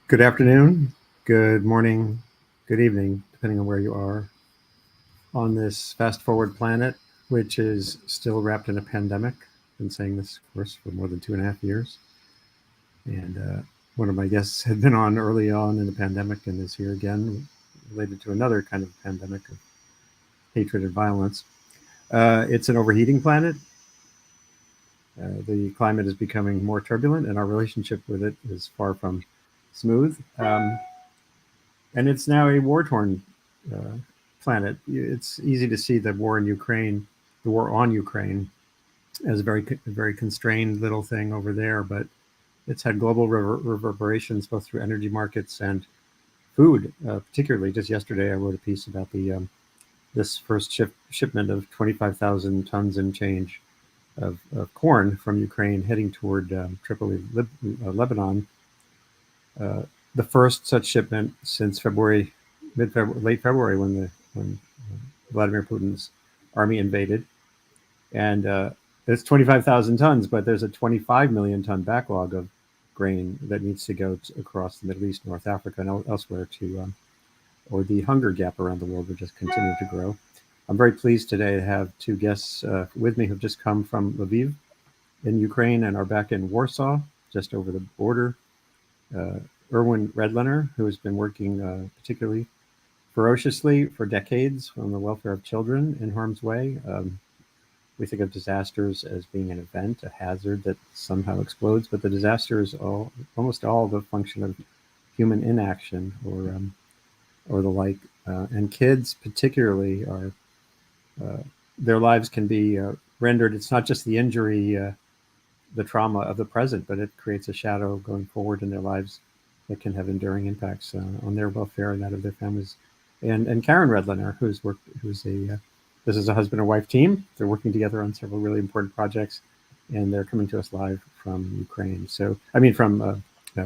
Good afternoon, good morning, good evening, depending on where you are on this fast forward planet, which is still wrapped in a pandemic. I've been saying this, of course, for more than 2.5 years. And one of my guests had been on early on in the pandemic and is here again, related to another kind of pandemic of hatred and violence. It's an overheating planet. The climate is becoming more turbulent, and our relationship with it is far from smooth. And it's now a war-torn planet. It's easy to see the war in Ukraine, the war on Ukraine, as a very constrained little thing over there, but it's had global reverberations both through energy markets and food. Particularly, just yesterday, I wrote a piece about this first shipment of 25,000 tons and change of corn from Ukraine heading toward Tripoli, Lebanon. The first such shipment since late February, when Vladimir Putin's army invaded, and it's 25,000 tons, but there's a 25 million ton backlog of grain that needs to go across the Middle East, North Africa, and elsewhere or the hunger gap around the world will just continue to grow. I'm very pleased today to have two guests with me who've just come from Lviv in Ukraine and are back in Warsaw, just over the border. Karen Redlener, who has been working particularly ferociously for decades on the welfare of children in harm's way. We think of disasters as being an event, a hazard that somehow explodes, but the disaster is almost all the function of human inaction or the like. And kids particularly are, their lives can be rendered, it's not just the injury, the trauma of the present, but it creates a shadow going forward in their lives that can have enduring impacts on their welfare and that of their families. And Karen Redlener, this is a husband and wife team. They're working together on several really important projects, and they're coming to us live from Ukraine. From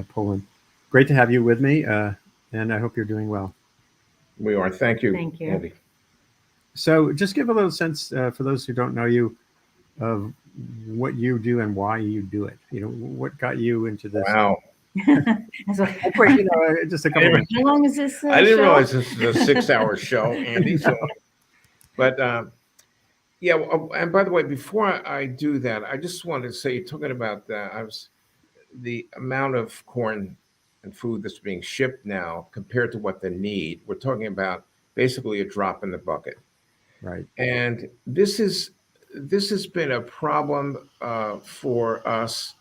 Poland. Great to have you with me, and I hope you're doing well. We are. Thank you. Thank you. Andy. So just give a little sense for those who don't know you of what you do and why you do it. What got you into this? Wow. Just a couple. How long is this? I didn't show? realize this was a 6-hour show, Andy. So, but yeah. And by the way, before I do that, I just wanted to say, talking about the amount of corn and food that's being shipped now compared to what they need. We're talking about basically a drop in the bucket. Right. And this has been a problem for us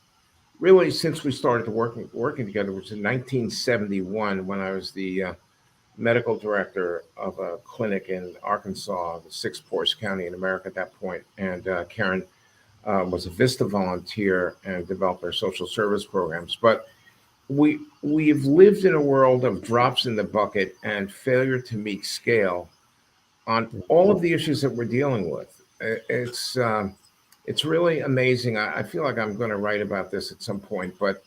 really since we started working together, which was in 1971, when I was the medical director of a clinic in Arkansas, the sixth poorest county in America at that point. And Karen was a VISTA volunteer and developed our social service programs. But we've lived in a world of drops in the bucket and failure to meet scale on all of the issues that we're dealing with. It's really amazing. I feel like I'm going to write about this at some point, but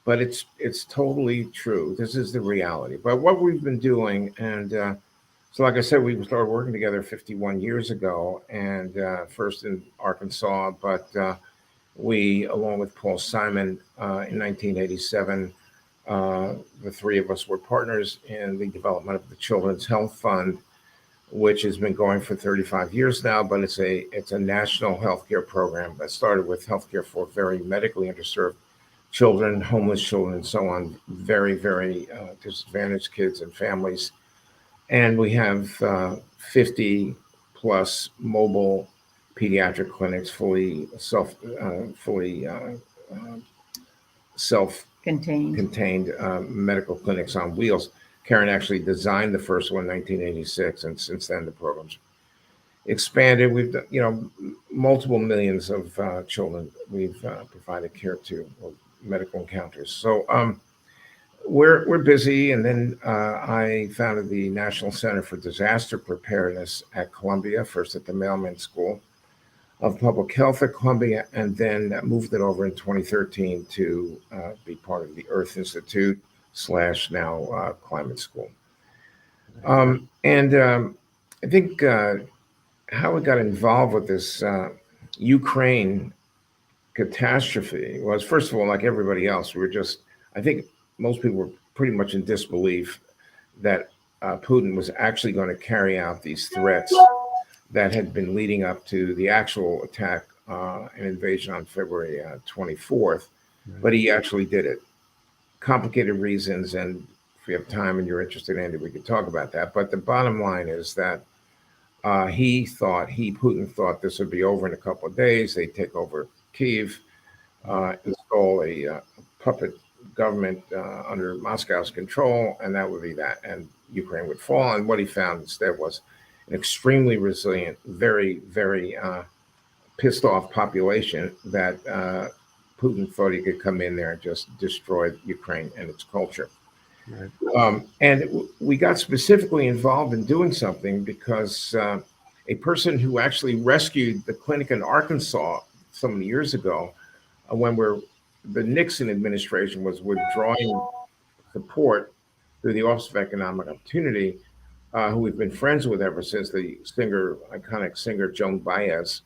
it's totally true. This is the reality. But what we've been doing, and so like I said, we started working together 51 years ago, and first in Arkansas, but we, along with Paul Simon, in 1987, the three of us were partners in the development of the Children's Health Fund, which has been going for 35 years now, but it's a national healthcare program that started with healthcare for very medically underserved children, homeless children, and so on, very, very disadvantaged kids and families. And we have 50 plus mobile pediatric clinics, fully self-contained medical clinics on wheels. Karen actually designed the first one in 1986, and since then the program's expanded. We've done, multiple millions of children we've provided care to, or medical encounters. So we're busy, and then I founded the National Center for Disaster Preparedness at Columbia, first at the Mailman School of Public Health at Columbia, and then moved it over in 2013 to be part of the Earth Institute / now Climate School. I think how we got involved with this Ukraine catastrophe was, first of all, like everybody else, I think most people were pretty much in disbelief that Putin was actually going to carry out these threats that had been leading up to the actual attack and invasion on February 24th. Right. But he actually did it. Complicated reasons, and if we have time and you're interested, Andy, we could talk about that. But the bottom line is that Putin thought this would be over in a couple of days. They'd take over Kyiv, install a puppet government under Moscow's control, and that would be that. And Ukraine would fall. And what he found instead was an extremely resilient, very, very pissed off population that Putin thought he could come in there and just destroy Ukraine and its culture. Right. And we got specifically involved in doing something because a person who actually rescued the clinic in Arkansas some years ago, when the Nixon administration was withdrawing support through the Office of Economic Opportunity, who we've been friends with ever since, the iconic singer Joan Baez,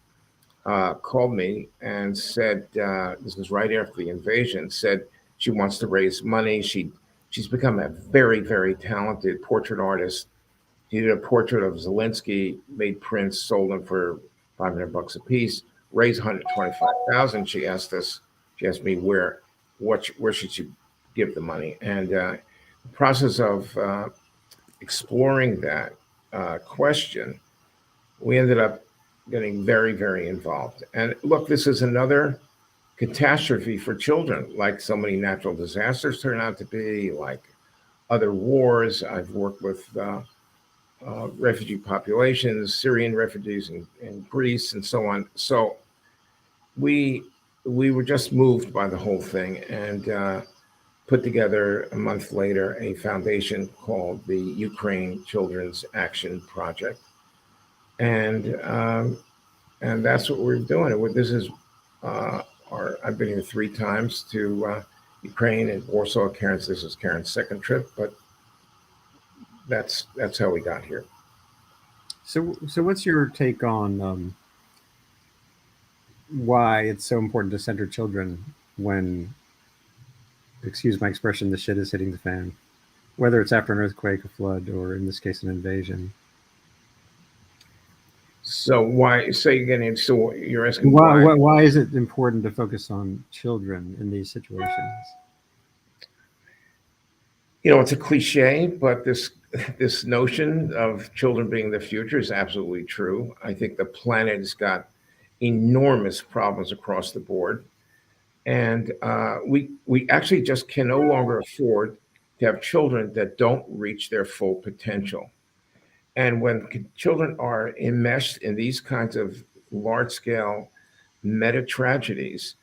called me and said, this was right after the invasion, said she wants to raise money. She's become a very, very talented portrait artist. She did a portrait of Zelensky, made prints, sold them for $500 a piece, raised $125,000. She asked me where should she give the money, and the process of exploring that question, we ended up getting very, very involved. And look, this is another catastrophe for children, like so many natural disasters turn out to be, like other wars. I've worked with refugee populations, Syrian refugees in Greece, and so on. So we were just moved by the whole thing, and put together a month later a foundation called the Ukraine Children's Action Project, and that's what we're doing. This is I've been here 3 times to Ukraine and Warsaw. This is Karen's second trip, but that's how we got here. So what's your take on why it's so important to center children when, excuse my expression, the shit is hitting the fan, whether it's after an earthquake, a flood, or in this case, an invasion? So why, say again, so you're asking why is it important to focus on children in these situations? You know, it's a cliche, but this notion of children being the future is absolutely true. I think the planet has got enormous problems across the board. And we actually just can no longer afford to have children that don't reach their full potential. And when children are enmeshed in these kinds of large-scale meta tragedies,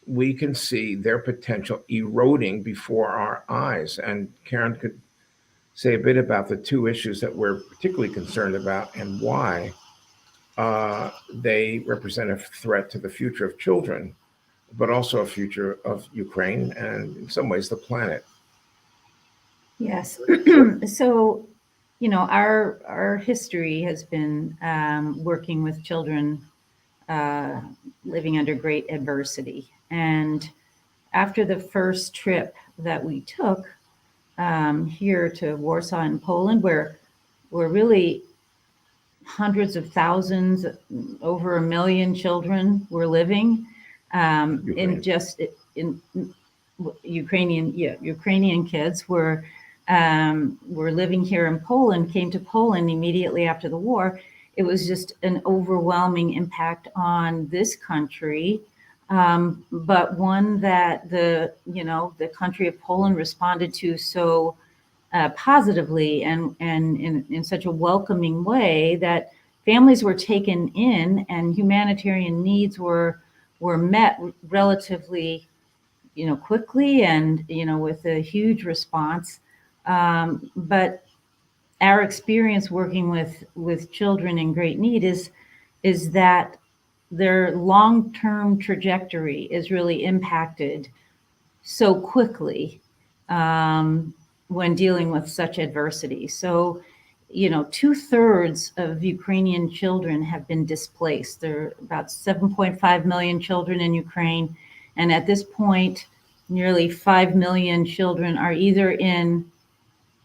we can see their potential eroding before our eyes. And Karen could say a bit about the 2 issues that we're particularly concerned about and why they represent a threat to the future of children, but also a future of Ukraine and in some ways the planet. Yes. So, you know, our history has been working with children living under great adversity. And after the first trip that we took here to Warsaw in Poland, where really hundreds of thousands, over 1 million children were living in Ukrainian kids were living here in Poland, came to Poland immediately after the war. It was just an overwhelming impact on this country, but one that the country of Poland responded to so positively and in such a welcoming way that families were taken in and humanitarian needs were met relatively quickly and with a huge response. But our experience working with children in great need is that their long-term trajectory is really impacted so quickly when dealing with such adversity. So, 2/3 of Ukrainian children have been displaced. There are about 7.5 million children in Ukraine. And at this point, nearly 5 million children are either in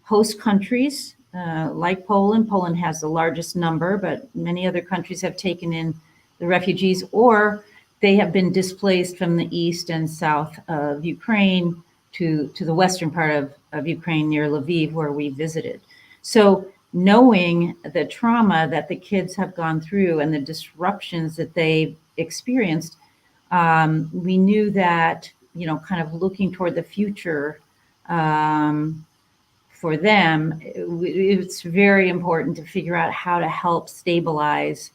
host countries like Poland. Poland has the largest number, but many other countries have taken in the refugees, or they have been displaced from the east and south of Ukraine to the western part of Ukraine near Lviv, where we visited. So knowing the trauma that the kids have gone through and the disruptions that they've experienced, we knew that, kind of looking toward the future, for them, it's very important to figure out how to help stabilize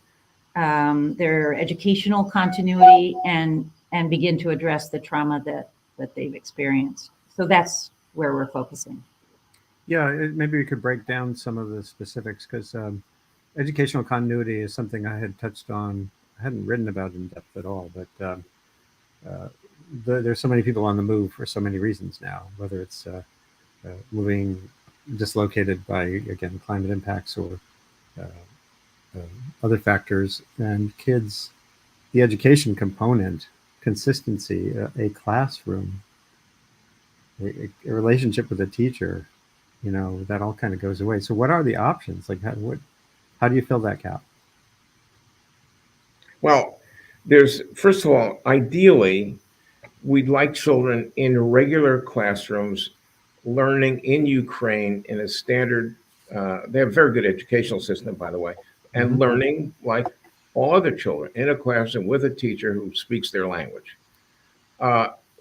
their educational continuity and begin to address the trauma that they've experienced. So that's where we're focusing. Yeah, maybe we could break down some of the specifics, because educational continuity is something I had touched on. I hadn't written about in depth at all, but there's so many people on the move for so many reasons now, whether it's moving dislocated by, again, climate impacts or other factors. And kids, the education component, consistency, a classroom, a relationship with a teacher, that all kind of goes away. So what are the options? Like, how do you fill that gap? Well, first of all, ideally, we'd like children in regular classrooms learning in Ukraine in a standard, they have a very good educational system, by the way, and learning like all other children in a classroom with a teacher who speaks their language.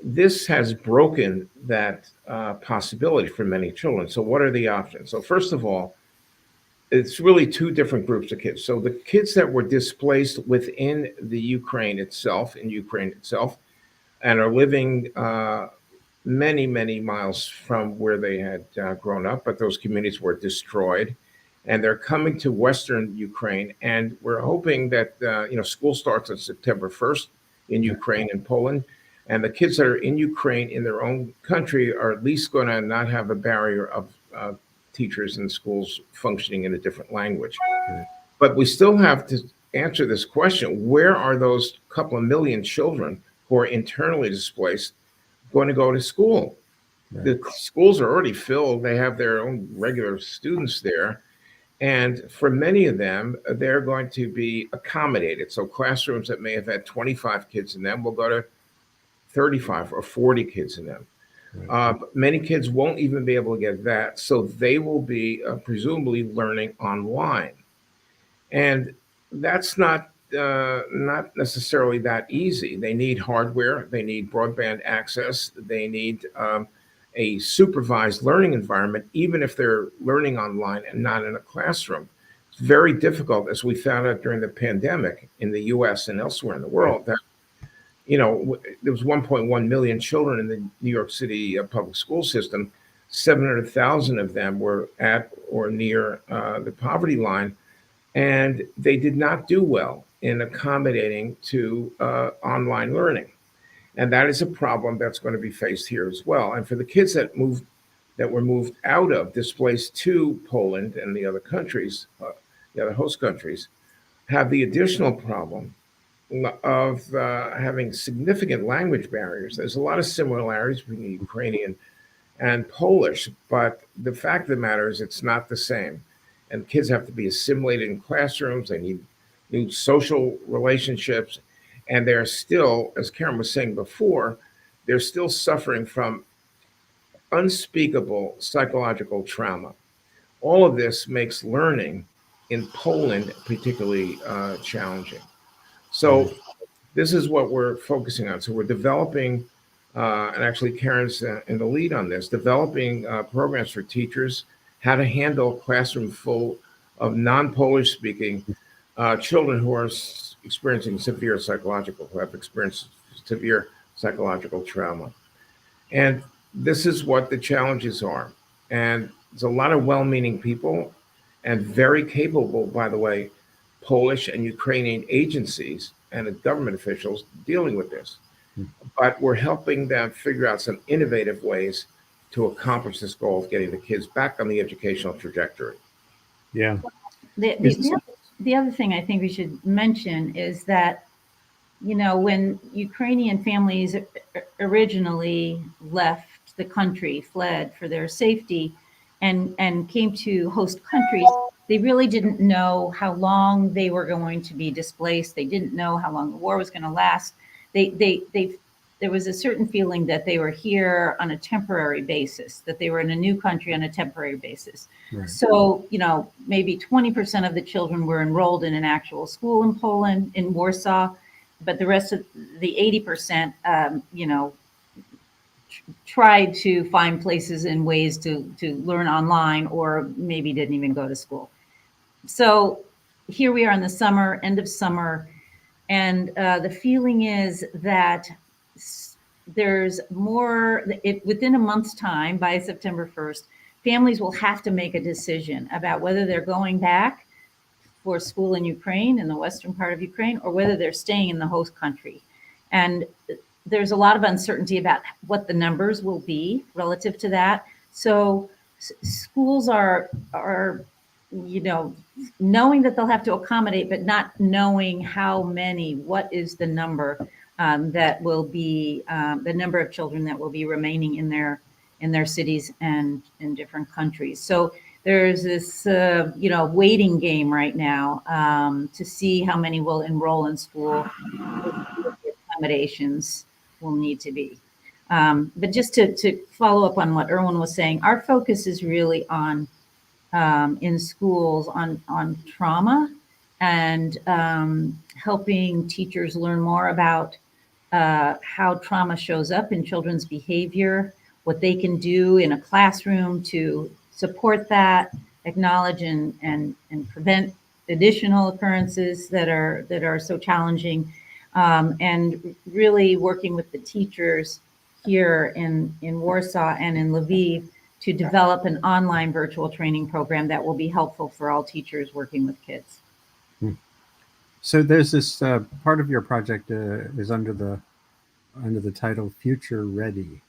This has broken that possibility for many children. So what are the options? So first of all, it's really two different groups of kids. So the kids that were displaced within the Ukraine itself, and are living many, many miles from where they had grown up, but those communities were destroyed, and they're coming to Western Ukraine. And we're hoping that, school starts on September 1st in Ukraine and Poland. And the kids that are in Ukraine in their own country are at least going to not have a barrier of teachers and schools functioning in a different language. Right. But we still have to answer this question: where are those couple of million children who are internally displaced going to go to school? Right. The schools are already filled. They have their own regular students there. And for many of them, they're going to be accommodated. So classrooms that may have had 25 kids in them will go to 35 or 40 kids in them. Right. Many kids won't even be able to get that. So they will be presumably learning online. And that's not necessarily that easy. They need hardware, they need broadband access, they need a supervised learning environment, even if they're learning online and not in a classroom. It's very difficult, as we found out during the pandemic in the US and elsewhere in the world, that there was 1.1 million children in the New York City public school system. 700,000 of them were at or near the poverty line, and they did not do well in accommodating to online learning. And that is a problem that's going to be faced here as well. And for the kids that were moved out of, displaced to Poland and the other countries, the other host countries, have the additional problem of having significant language barriers. There's a lot of similarities between the Ukrainian and Polish, but the fact of the matter is it's not the same. And kids have to be assimilated in classrooms. They need new social relationships. And they're still, as Karen was saying before, they're still suffering from unspeakable psychological trauma. All of this makes learning in Poland particularly challenging. So this is what we're focusing on. So we're developing, and actually Karen's in the lead on this, developing programs for teachers, how to handle a classroom full of non-Polish speaking children who are experiencing who have experienced severe psychological trauma. And this is what the challenges are. And there's a lot of well-meaning people and very capable, by the way, Polish and Ukrainian agencies and government officials dealing with this. But we're helping them figure out some innovative ways to accomplish this goal of getting the kids back on the educational trajectory. Yeah. The other thing I think we should mention is that when Ukrainian families originally left the country, fled for their safety, and came to host countries, they really didn't know how long they were going to be displaced. They didn't know how long the war was going to last. They there was a certain feeling that they were here on a temporary basis, that they were in a new country on a temporary basis. Right. So, maybe 20% of the children were enrolled in an actual school in Poland, in Warsaw, but the rest of the 80%, tried to find places and ways to learn online, or maybe didn't even go to school. So here we are in the summer, end of summer, and the feeling is that there's more, within a month's time, by September 1st, families will have to make a decision about whether they're going back for school in Ukraine, in the western part of Ukraine, or whether they're staying in the host country. And there's a lot of uncertainty about what the numbers will be relative to that. So schools are knowing that they'll have to accommodate, but not knowing how many, what is the number that will be, the number of children that will be remaining in their cities and in different countries. So there's this, waiting game right now to see how many will enroll in school, what the accommodations will need to be. But just to follow up on what Erwin was saying, our focus is really on in schools on trauma and helping teachers learn more about how trauma shows up in children's behavior, what they can do in a classroom to support that, acknowledge and prevent additional occurrences that are so challenging, and really working with the teachers here in Warsaw and in Lviv to develop an online virtual training program that will be helpful for all teachers working with kids. So there's this part of your project is under the title Future Ready.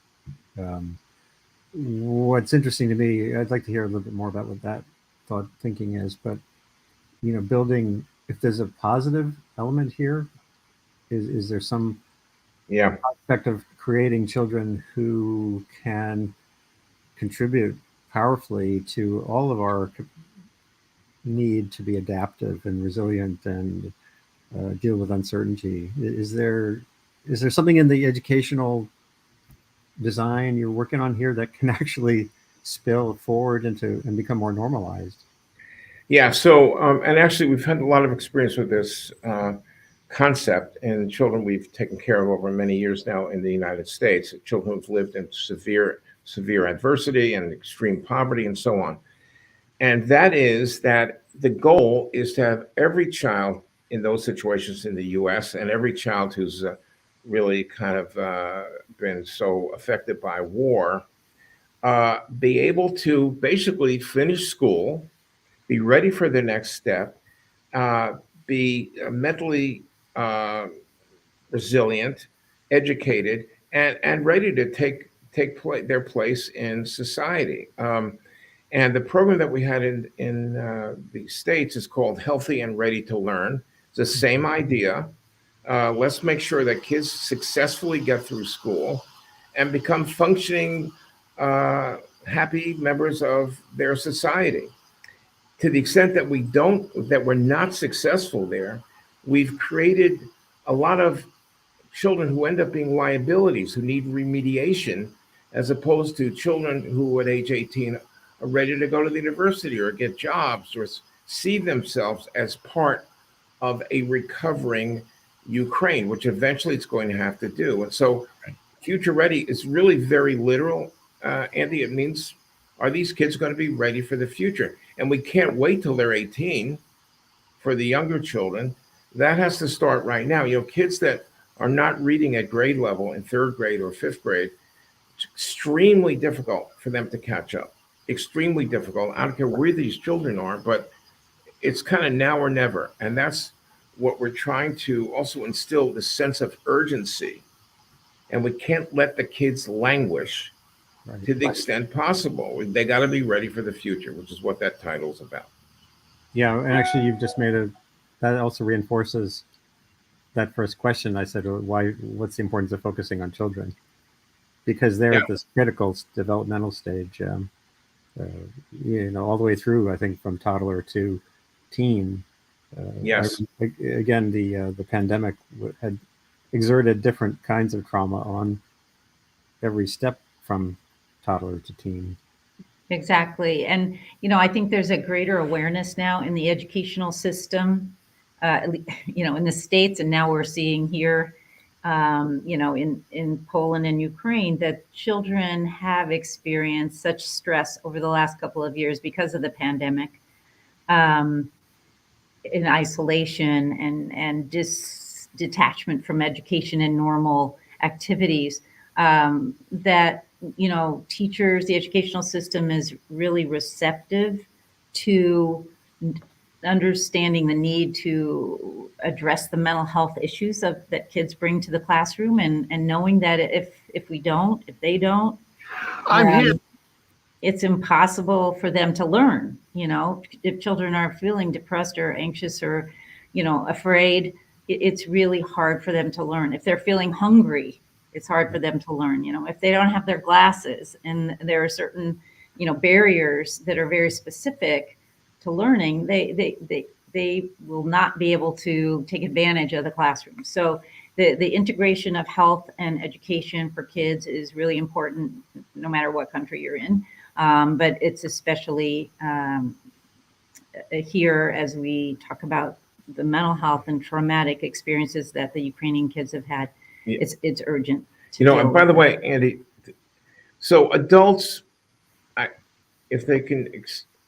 What's interesting to me, I'd like to hear a little bit more about what that thought thinking is, but building, if there's a positive element here, is there some aspect of creating children who can contribute powerfully to all of our need to be adaptive and resilient and deal with uncertainty? Is there something in the educational design you're working on here that can actually spill forward into and become more normalized? Yeah. So, and actually, we've had a lot of experience with this concept in children we've taken care of over many years now in the United States, children who've lived in severe adversity and extreme poverty and so on. And that is that the goal is to have every child in those situations in the US and every child who's really kind of been so affected by war be able to basically finish school, be ready for the next step, be mentally resilient, educated, and ready to take their place in society. And the program that we had in the States is called Healthy and Ready to Learn. It's the same idea. Let's make sure that kids successfully get through school and become functioning, happy members of their society. To the extent that we're not successful there, we've created a lot of children who end up being liabilities, who need remediation, as opposed to children who at age 18 are ready to go to the university or get jobs or see themselves as part of a recovering Ukraine, which eventually it's going to have to do. And so Future Ready is really very literal, Andy. It means, are these kids going to be ready for the future? And we can't wait till they're 18 for the younger children. That has to start right now. Kids that are not reading at grade level in third grade or fifth grade, it's extremely difficult for them to catch up. Extremely difficult. I don't care where these children are, but it's kind of now or never. And that's what we're trying to also instill, the sense of urgency. And we can't let the kids languish to the extent possible. They got to be ready for the future, which is what that title is about. Yeah, and actually you've just made that also reinforces that first question, I said, "Why? What's the importance of focusing on children?" Because they're Yeah. at this critical developmental stage, all the way through. I think from toddler to teen. Yes. Again, the pandemic had exerted different kinds of trauma on every step from toddler to teen. Exactly. And, I think there's a greater awareness now in the educational system, in the States, and now we're seeing here, in Poland and Ukraine, that children have experienced such stress over the last couple of years because of the pandemic, um, in isolation and detachment from education and normal activities, that teachers, the educational system is really receptive to understanding the need to address the mental health issues that kids bring to the classroom, and knowing that if they don't, I'm here. it's impossible for them to learn. If children are feeling depressed or anxious or, afraid, it's really hard for them to learn. If they're feeling hungry, it's hard for them to learn. If they don't have their glasses, and there are certain, barriers that are very specific to learning, they will not be able to take advantage of the classroom. So the integration of health and education for kids is really important, no matter what country you're in. But it's especially here as we talk about the mental health and traumatic experiences that the Ukrainian kids have had. Yeah. It's urgent. And by the way, Andy, so adults, if they can,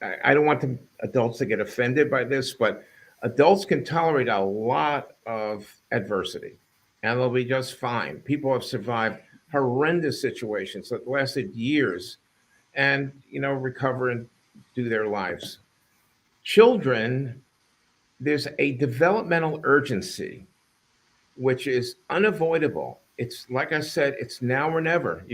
I don't want adults to get offended by this, but adults can tolerate a lot of adversity and they'll be just fine. People have survived horrendous situations that lasted years and, recover and do their lives. Children, there's a developmental urgency, which is unavoidable. It's like I said, it's now or never.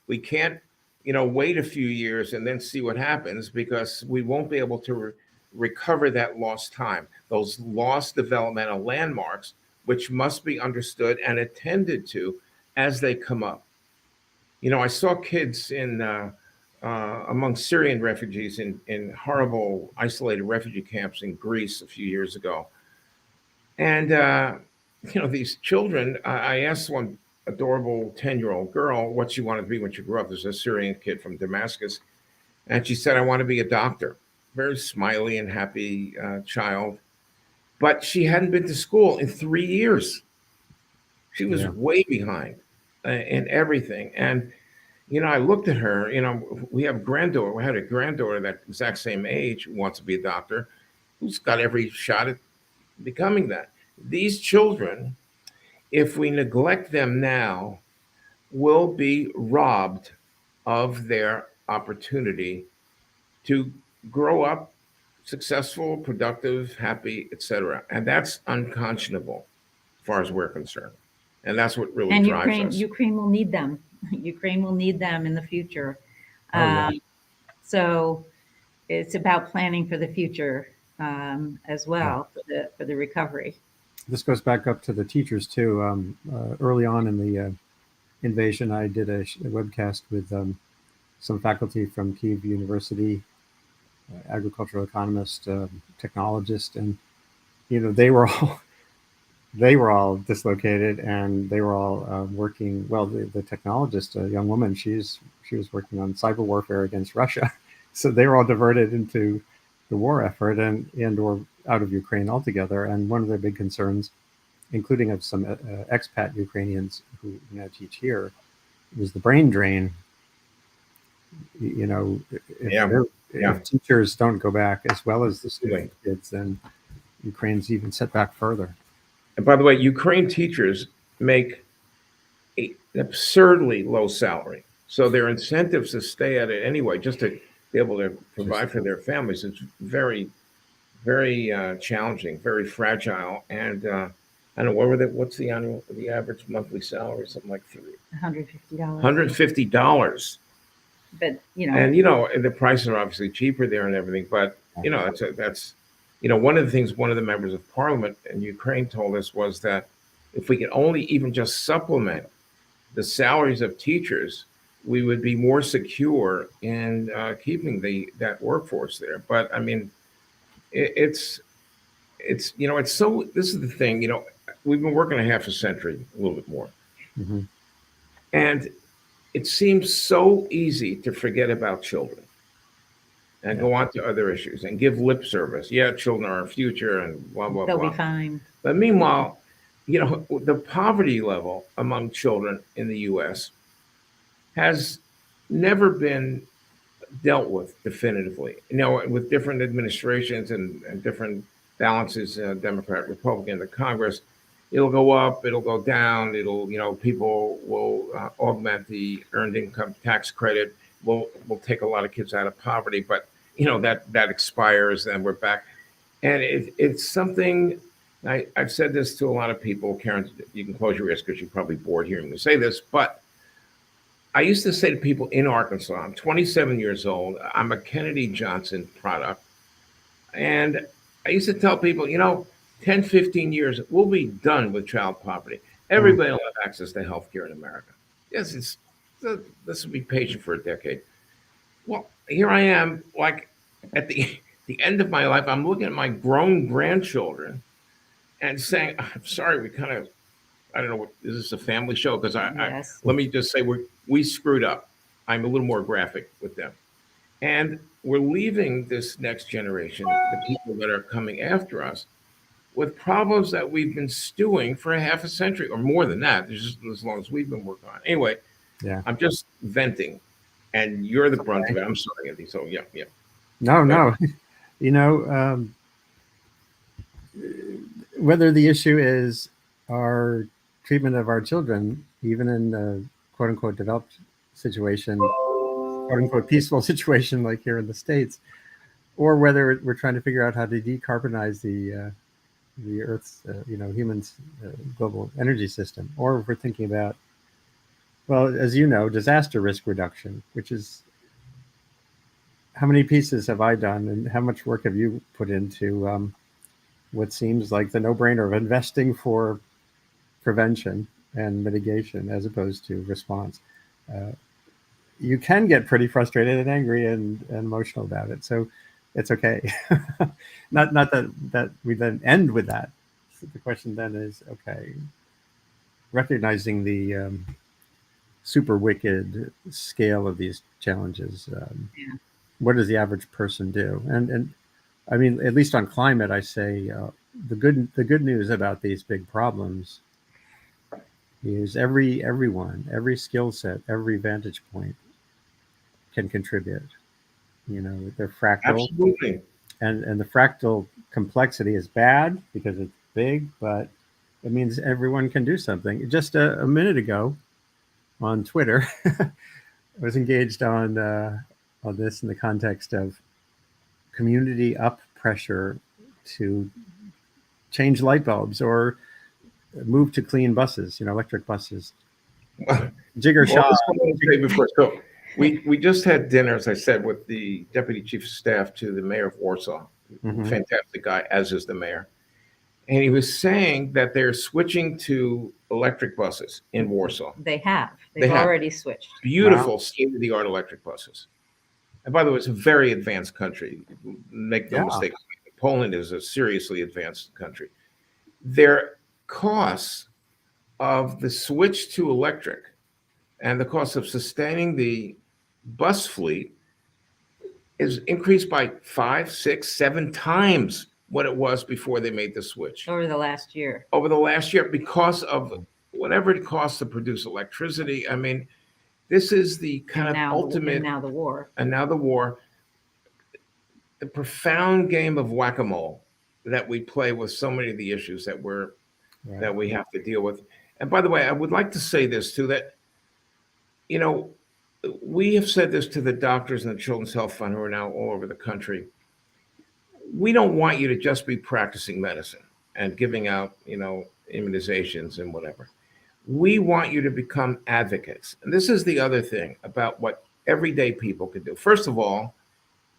We can't, wait a few years and then see what happens, because we won't be able to recover that lost time, those lost developmental landmarks, which must be understood and attended to as they come up. I saw kids among Syrian refugees in horrible isolated refugee camps in Greece a few years ago. And, these children, I asked one adorable 10-year-old girl what she wanted to be when she grew up. There's a Syrian kid from Damascus. And she said, "I want to be a doctor." Very smiley and happy child. But she hadn't been to school in 3 years. She was way behind in everything. And, I looked at her, we had a granddaughter that exact same age who wants to be a doctor, who's got every shot at becoming that. These children, if we neglect them now, will be robbed of their opportunity to grow up successful, productive, happy, etc. And that's unconscionable as far as we're concerned. And that's what really And drives us. Ukraine will need them. Ukraine will need them in the future. Oh, yeah. So it's about planning for the future, as well, for the recovery. This goes back up to the teachers too. Early on in the invasion, I did a webcast with some faculty from Kyiv University, agricultural economist, technologist, and they were all dislocated, and they were all working. Well, the technologist, a young woman, she was working on cyber warfare against Russia, so they were all diverted into the war effort and or out of Ukraine altogether. And one of their big concerns, including of some expat Ukrainians who teach here, was the brain drain. If teachers don't go back as well as the student kids, then Ukraine's even set back further. And by the way, Ukraine teachers make an absurdly low salary. So their incentives to stay at it anyway, just to be able to provide for their families, is very, very challenging, very fragile. And I don't know, what's the average monthly salary? Something like $150. $150. But and the prices are obviously cheaper there and everything. But that's one of the things one of the members of parliament in Ukraine told us was that if we could only even just supplement the salaries of teachers, we would be more secure in keeping that workforce there. But I mean, it's it's so. This is the thing. We've been working a half a century, a little bit more, Hmm. and it seems so easy to forget about children and Yeah. go on to other issues and give lip service. Yeah, children are our future, and blah blah They'll be blah. fine. But meanwhile, the poverty level among children in the U.S. has never been dealt with definitively. With different administrations and different balances, Democrat, Republican, the Congress, it'll go up, it'll go down. People will augment the earned income tax credit. We'll take a lot of kids out of poverty, but that expires, and we're back. And it's something. I've said this to a lot of people. Karen, you can close your ears because you're probably bored hearing me say this, but I used to say to people in Arkansas, I'm 27 years old. I'm a Kennedy Johnson product. And I used to tell people, 10, 15 years, we'll be done with child poverty. Mm. Everybody will have access to health care in America. Yes, this will be patient for a decade. Well, here I am, like at the end of my life, I'm looking at my grown grandchildren and saying, I'm sorry, I don't know what is this a family show? Because I Yes. let me just say we screwed up. I'm a little more graphic with them, and we're leaving this next generation, the people that are coming after us, with problems that we've been stewing for a half a century or more than that. Just as long as we've been working on it. Anyway, Yeah. I'm just venting, and you're the brunt of Okay. it. I'm sorry, Andy. So yeah. No, But no. You know, whether the issue is our treatment of our children, even in a quote unquote developed situation, quote unquote peaceful situation like here in the States, or whether we're trying to figure out how to decarbonize the Earth's, humans' global energy system, or if we're thinking about, well, as you know, disaster risk reduction, which is how many pieces have I done, and how much work have you put into what seems like the no-brainer of investing for prevention and mitigation as opposed to response. Uh, you can get pretty frustrated and angry and emotional about it. So it's okay. Not that we then end with that. So the question then is, okay, recognizing the super wicked scale of these challenges, Yeah. what does the average person do? And I mean, at least on climate, I say the good news about these big problems is every skill set, every vantage point can contribute. They're fractal, absolutely. and the fractal complexity is bad because it's big, but it means everyone can do something. Just a minute ago on Twitter, I was engaged on this in the context of community up pressure to change light bulbs or move to clean buses, electric buses. Jigger Well, Shah. that's what I want to say before. So we just had dinner, as I said, with the deputy chief of staff to the mayor of Warsaw. Mhm. Fantastic guy, as is the mayor. And he was saying that they're switching to electric buses in Warsaw. They have. They They've have already switched. beautiful, Wow. state-of-the-art electric buses. And by the way, it's a very advanced country. Make no Yeah. mistake, Poland is a seriously advanced country. Their costs of the switch to electric and the cost of sustaining the bus fleet is increased by 5, 6, 7 times what it was before they made the switch Over the last year. over the last year because of whatever it costs to produce electricity. I mean, this is the kind And of now, ultimate, now the war. and now the war, the profound game of whack-a-mole that we play with so many of the issues Right. that we have to deal with. And by the way, I would like to say this too, that you know we have said this to the doctors and the Children's Health Fund who are now all over the country. We don't want you to just be practicing medicine and giving out, immunizations and whatever. We want you to become advocates. And this is the other thing about what everyday people can do. First of all,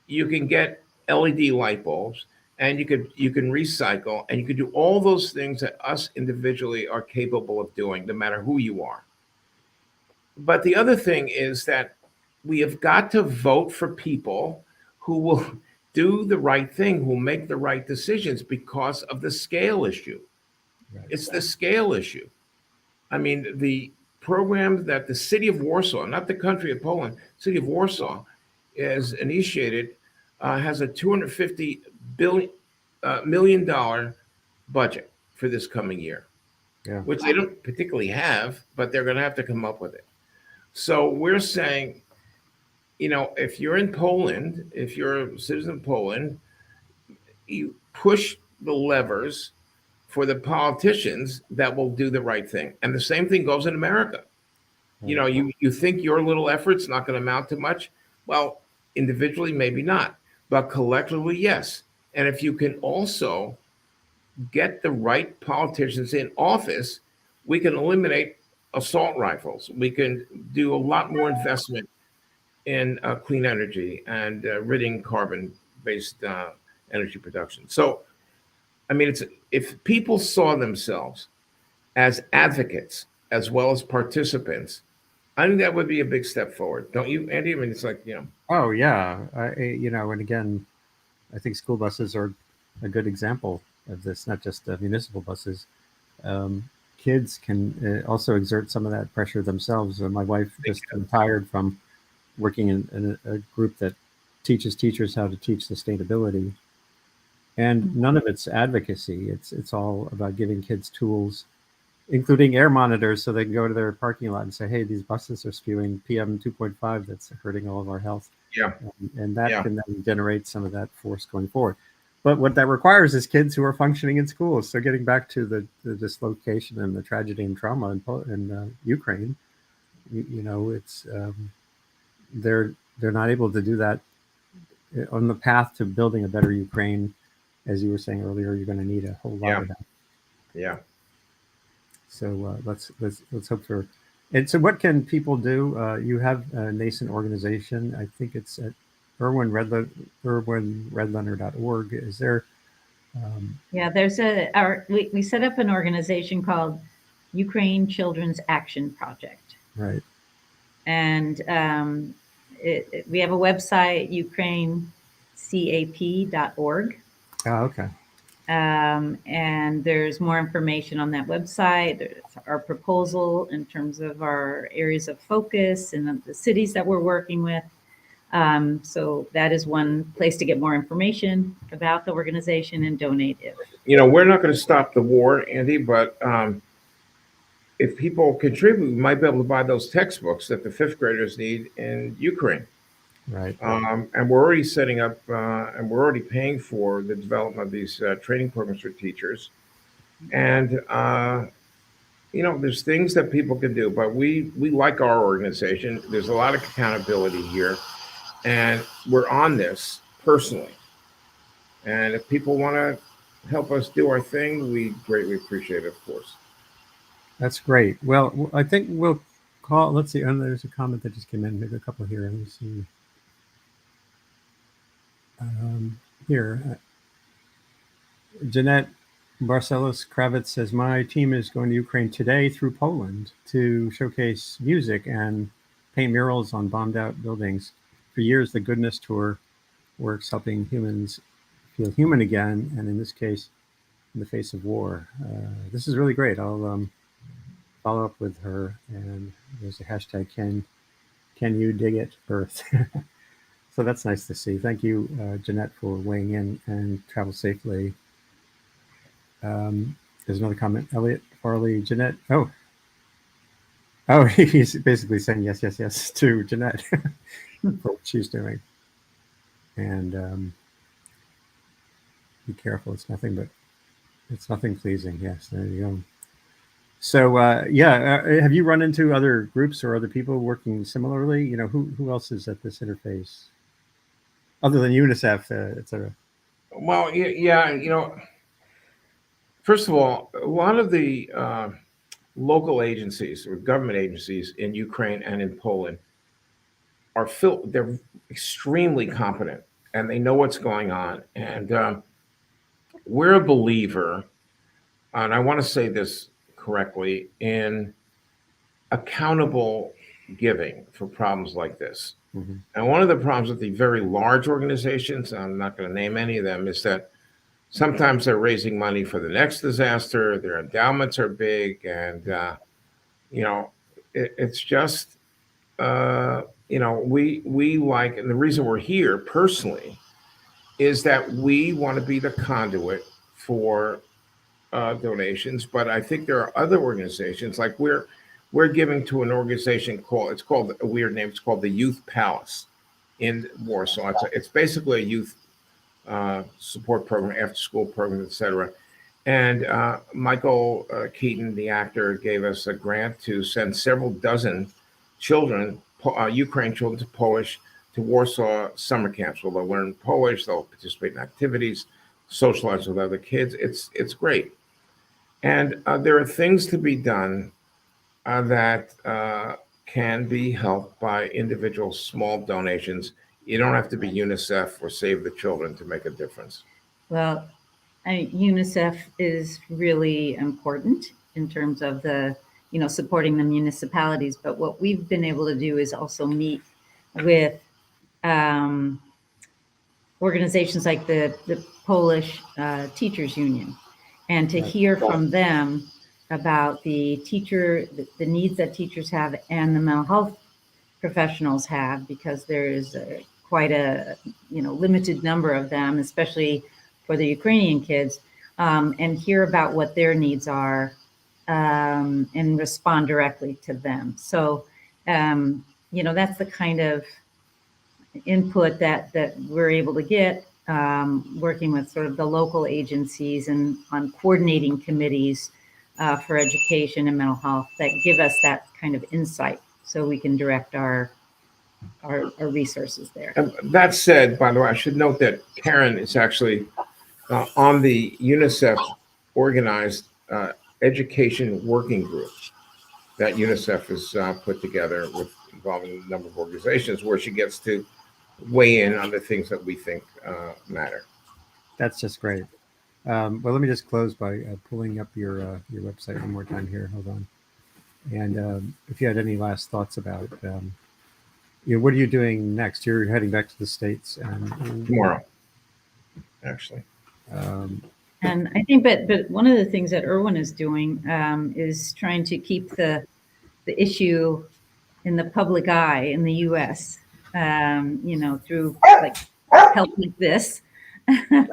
you can get LED light bulbs and you can recycle, and you can do all those things that us individually are capable of doing, no matter who you are. But the other thing is that we have got to vote for people who will do the right thing, who will make the right decisions because of the scale issue. Right. It's the scale issue. I mean, the program that the city of Warsaw, not the country of Poland, city of Warsaw, is initiated, has a 250 million dollar budget for this coming year, Yeah. which they don't particularly have, but they're going to have to come up with it. So we're saying, if you're in Poland, if you're a citizen of Poland, you push the levers for the politicians that will do the right thing. And the same thing goes in America. Right. You think your little effort's not going to amount to much. Well, individually, maybe not, but collectively, yes. And if you can also get the right politicians in office, we can eliminate assault rifles. We can do a lot more investment in clean energy and ridding carbon-based energy production. So, I mean, if people saw themselves as advocates as well as participants, I think that would be a big step forward, don't you, Andy? I mean, it's like, Oh yeah, and again, I think school buses are a good example of this. Not just municipal buses. Kids can also exert some of that pressure themselves. My wife just retired from working in a group that teaches teachers how to teach sustainability, and none of it's advocacy. It's all about giving kids tools, including air monitors, so they can go to their parking lot and say, "Hey, these buses are spewing PM 2.5 that's hurting all of our health." Yeah. And that Yeah. can then generate some of that force going forward. But what that requires is kids who are functioning in schools. So getting back to the dislocation and the tragedy and trauma in Ukraine, it's they're not able to do that on the path to building a better Ukraine. As you were saying earlier, you're going to need a whole lot Yeah. of that. Yeah. So let's hope for. And so, what can people do? You have a nascent organization. I think it's at irwinredlener.org. Is there? Yeah, we set up an organization called Ukraine Children's Action Project, Right. and we have a website, ukrainecap.org. Oh, okay. And there's more information on that website. There's our proposal in terms of our areas of focus and the cities that we're working with. So that is one place to get more information about the organization and donate if. We're not going to stop the war, Andy, but if people contribute, we might be able to buy those textbooks that the fifth graders need in Ukraine. Right. And we're already setting up, and we're already paying for the development of these training programs for teachers. And there's things that people can do, but we like our organization. There's a lot of accountability here, and we're on this personally. And if people want to help us do our thing, we greatly appreciate it, of course. That's great. Well, I think we'll call. Let's see. And there's a comment that just came in. Maybe a couple here. Let me see. Here, Jeanette Barcelos Kravitz says, "My team is going to Ukraine today through Poland to showcase music and paint murals on bombed out buildings. For years, the Goodness Tour works helping humans feel human again, and in this case, in the face of war." This is really great. I'll follow up with her, and there's a hashtag can you dig it Earth. So that's nice to see. Thank you, Jeanette, for weighing in, and travel safely. There's another comment. Elliot Farley, Jeanette. Oh, he's basically saying yes to Jeanette for what she's doing. And be careful. It's nothing pleasing. Yes, there you go. So have you run into other groups or other people working similarly? Who else is at this interface other than UNICEF, etc.? Well, yeah. First of all, a lot of the local agencies or government agencies in Ukraine and in Poland they're extremely competent, and they know what's going on. And we're a believer, and I want to say this correctly, in accountable giving for problems like this. Mm-hmm. And one of the problems with the very large organizations, I'm not going to name any of them, is that sometimes they're raising money for the next disaster. Their endowments are big, and it's just we like, and the reason we're here personally is that we want to be the conduit for donations. But I think there are other organizations, like we're giving to an organization called a weird name. It's called the Youth Palace in Warsaw. It's basically a youth support program, after school program, etc. And Michael Keaton, the actor, gave us a grant to send several dozen children, Ukraine children, to Warsaw summer camps where they'll learn Polish, they'll participate in activities, socialize with other kids. It's great. And there are things to be done that can be helped by individual small donations. You don't have to be UNICEF or Save the Children to make a difference. Well, UNICEF is really important in terms of supporting the municipalities. But what we've been able to do is also meet with organizations like the Polish Teachers Union, and to hear from them about the needs that teachers have and the mental health professionals have, because there is quite a limited number of them, especially for the Ukrainian kids, and hear about what their needs are, and respond directly to them. So that's the kind of input that we're able to get, working with sort of the local agencies and on coordinating committees for education and mental health that give us that kind of insight, so we can direct our resources there. That said, by the way, I should note that Karen is actually on the UNICEF organized education working group that UNICEF has put together involving a number of organizations, where she gets to weigh in on the things that we think matter. That's just great. Well, let me just close by pulling up your website one more time here. Hold on. And if you had any last thoughts about, what are you doing next? You're heading back to the States Tomorrow, actually. And I think, but one of the things that Erwin is doing is trying to keep the issue in the public eye in the U.S. Through like help like this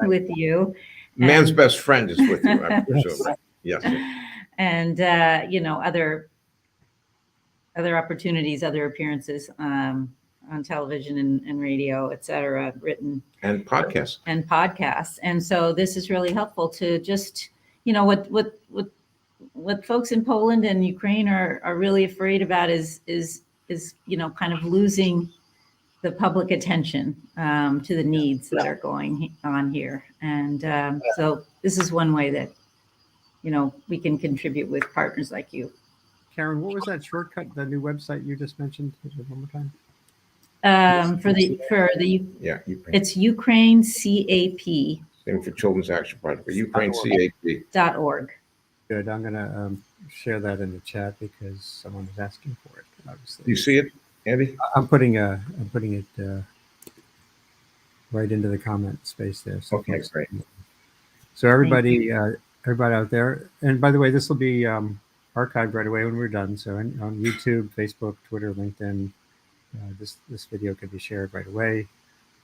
with you. Man's best friend is with you, I presume. Yes. And other opportunities, other appearances on television and radio, et cetera, written. And podcasts. And so this is really helpful to just, what folks in Poland and Ukraine are really afraid about is kind of losing the public attention to the needs that are going on here. And so this is one way that, we can contribute with partners like you. Karen, what was that shortcut, the new website you just mentioned? One more time. Ukraine. It's Ukraine CAP. Same for Children's Action Project, Ukraine CAP.org. Good. I'm going to share that in the chat because someone is asking for it. Obviously, you see it, Andy? I'm putting it right into the comment space there. So okay, great. So everybody out there, and by the way, this will be archived right away when we're done. So on YouTube, Facebook, Twitter, LinkedIn, this video can be shared right away.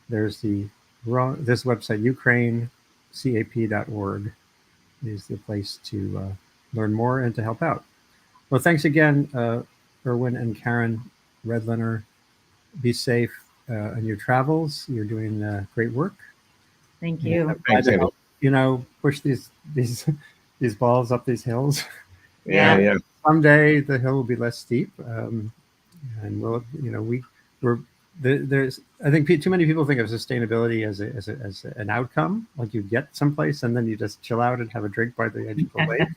There's this website, ukrainecap.org, is the place to learn more and to help out. Well, thanks again, Erwin and Karen Redlener. Be safe on your travels. You're doing great work. Thank you. Thanks, Andy. Push these balls up these hills. Yeah. Someday the hill will be less steep, and there's. I think too many people think of sustainability as an outcome, like you get someplace and then you just chill out and have a drink by the edge of the lake.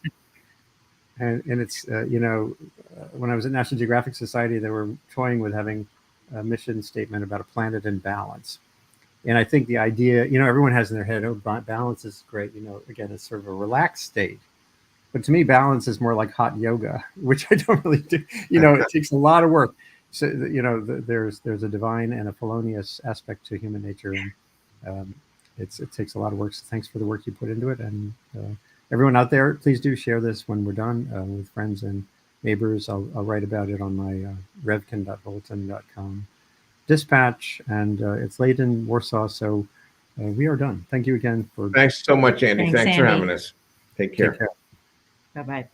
And it's when I was at National Geographic Society, they were toying with having a mission statement about a planet in balance. And I think the idea, everyone has in their head, oh, balance is great. Again, it's sort of a relaxed state. But to me, balance is more like hot yoga, which I don't really do. It takes a lot of work. So, there's a divine and a felonious aspect to human nature, and it takes a lot of work. So thanks for the work you put into it. And everyone out there, please do share this when we're done with friends and neighbors. I'll write about it on my revkin.bulletin.com dispatch, and it's late in Warsaw, so we are done. Thank you again for. Thanks so much, Andy. Thanks, Thanks for Andy. having us. Take care. Take care. Bye-bye.